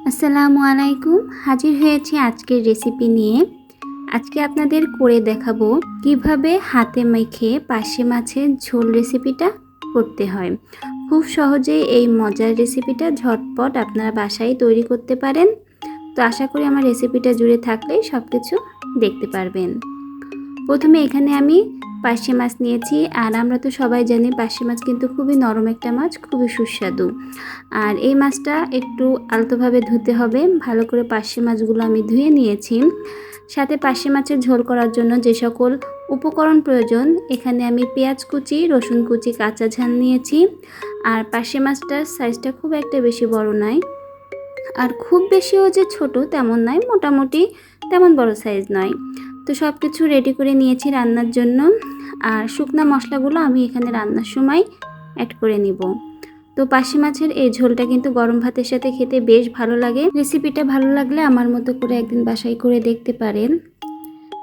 আসসালামু আলাইকুম। হাজির হয়েছি আজকের রেসিপি নিয়ে। আজকে আপনাদের করে দেখাবো কিভাবে হাতে মেখে পার্শে মাছের ঝোল রেসিপিটা করতে হয়। খুব সহজেই এই মজার রেসিপিটা ঝটপট আপনারা বাসায় তৈরি করতে পারেন। তো আশা করি আমার রেসিপিটা জুড়ে থাকলেই সব কিছু দেখতে পারবেন। প্রথমে এখানে আমি পার্শে মাছ নিয়েছি, আর আমরা তো সবাই জানি পার্শে মাছ কিন্তু খুবই নরম একটা মাছ, খুবই সুস্বাদু। আর এই মাছটা একটু আলতোভাবে ধুতে হবে। ভালো করে পার্শে মাছগুলো আমি ধুয়ে নিয়েছি। সাথে পার্শে মাছের ঝোল করার জন্য যে সকল উপকরণ প্রয়োজন, এখানে আমি পেঁয়াজ কুচি, রসুন কুচি, কাঁচা ঝাল নিয়েছি। আর পার্শে মাছটার সাইজটা খুব একটা বেশি বড় নয়, আর খুব বেশিও যে ছোট তেমন নয়, মোটামুটি তেমন বড় সাইজ নয়। তো সব কিছু রেডি করে নিয়েছি রান্নার জন্য। আর শুকনা মশলাগুলো আমি এখানে রান্নার সময় অ্যাড করে নিব। তো পার্শে মাছের এই ঝোলটা কিন্তু গরম ভাতের সাথে খেতে বেশ ভালো লাগে। রেসিপিটা ভালো লাগলে আমার মতো করে একদিন বাসায় করে দেখতে পারেন।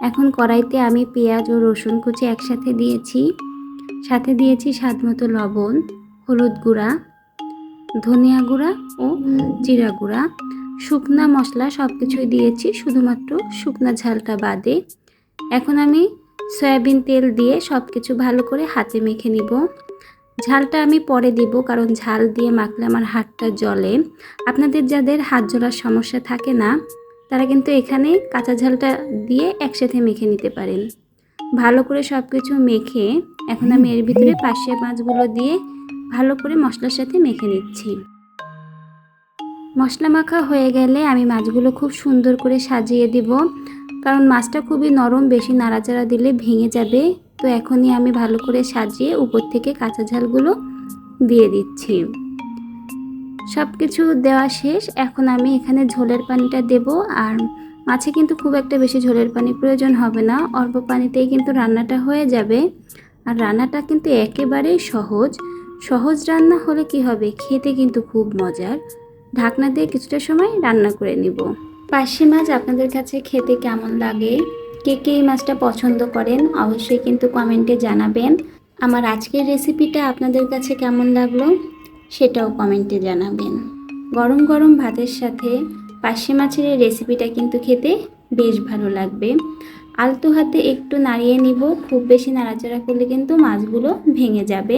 এখন কড়াইতে আমি পেঁয়াজ ও রসুন কুচি একসাথে দিয়েছি। সাথে দিয়েছি স্বাদ মতো লবণ, হলুদ গুঁড়া, ধনিয়া গুঁড়া ও জিরা গুঁড়া। শুকনা মশলা সব কিছুই দিয়েছি, শুধুমাত্র শুকনা ঝালটা বাদে। এখন আমি সয়াবিন তেল দিয়ে সব কিছু ভালো করে হাতে মেখে নিব। ঝালটা আমি পরে দিব, কারণ ঝাল দিয়ে মাখলে আমার হাতটা জ্বলে। আপনাদের যাদের হাত জ্বলার সমস্যা থাকে না, তারা কিন্তু এখানে কাঁচা ঝালটা দিয়ে একসাথে মেখে নিতে পারেন। ভালো করে সব কিছু মেখে এখন আমি এর ভিতরে পার্শে মাছগুলো দিয়ে ভালো করে মশলার সাথে মেখে নিচ্ছি। মশলা মাখা হয়ে গেলে আমি মাছগুলো খুব সুন্দর করে সাজিয়ে দিব, কারণ মাছটা খুবই নরম, বেশি নাড়াচাড়া দিলে ভেঙে যাবে। তো এখনই আমি ভালো করে সাজিয়ে উপর থেকে কাঁচা ঝালগুলো দিয়ে দিচ্ছি। সব কিছু দেওয়া শেষ। এখন আমি এখানে ঝোলের পানিটা দেব। আর মাছে কিন্তু খুব একটা বেশি ঝোলের পানি প্রয়োজন হবে না, অল্প পানিতেই কিন্তু রান্নাটা হয়ে যাবে। আর রান্নাটা কিন্তু একেবারেই সহজ রান্না হলে কি হবে, খেতে কিন্তু খুব মজার। ঢাকনা দিয়ে কিছুটা সময় রান্না করে নিব। পার্শে মাছ আপনাদের কাছে খেতে কেমন লাগে, কে কে এই মাছটা পছন্দ করেন, অবশ্যই কিন্তু কমেন্টে জানাবেন। আমার আজকের রেসিপিটা আপনাদের কাছে কেমন লাগলো সেটাও কমেন্টে জানাবেন। গরম গরম ভাতের সাথে পার্শে মাছের এই রেসিপিটা কিন্তু খেতে বেশ ভালো লাগবে। আলতো হাতে একটু নাড়িয়ে নিব, খুব বেশি নাড়াচাড়া করলে কিন্তু মাছগুলো ভেঙে যাবে।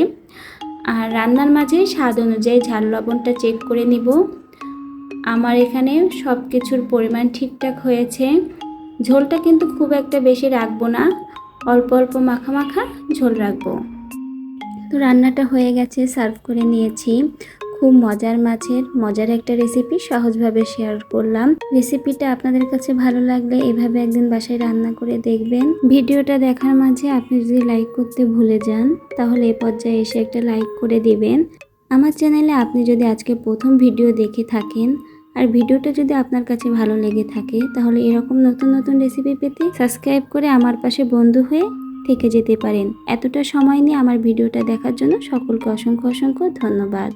আর রান্নার মাঝে স্বাদ অনুযায়ী ঝাল লবণটা চেক করে নিব। আমার এখানে সব কিছুর পরিমাণ ঠিকঠাক হয়েছে। ঝোলটা কিন্তু খুব একটা বেশি রাখবো না, অল্প অল্প মাখা মাখা ঝোল রাখবো। তো রান্নাটা হয়ে গেছে, সার্ভ করে নিয়েছি। খুব মজার একটা রেসিপি সহজভাবে শেয়ার করলাম। রেসিপিটা আপনাদের কাছে ভালো লাগলে এভাবে একদিন বাসায় রান্না করে দেখবেন। ভিডিওটা দেখার মাঝে আপনি যদি লাইক করতে ভুলে যান, তাহলে এই পর্যায়ে এসে একটা লাইক করে দিবেন। আমার চ্যানেলে আপনি যদি আজকে প্রথম ভিডিও দেখে থাকেন, আর ভিডিওটা যদি আপনার কাছে ভালো লেগে থাকে, তাহলে এরকম নতুন নতুন রেসিপি পেতে সাবস্ক্রাইব করে আমার পাশে বন্ধু হয়ে থেকে যেতে পারেন। এতটা সময় নিয়ে আমার ভিডিওটা দেখার জন্য সকলকে অসংখ্য ধন্যবাদ।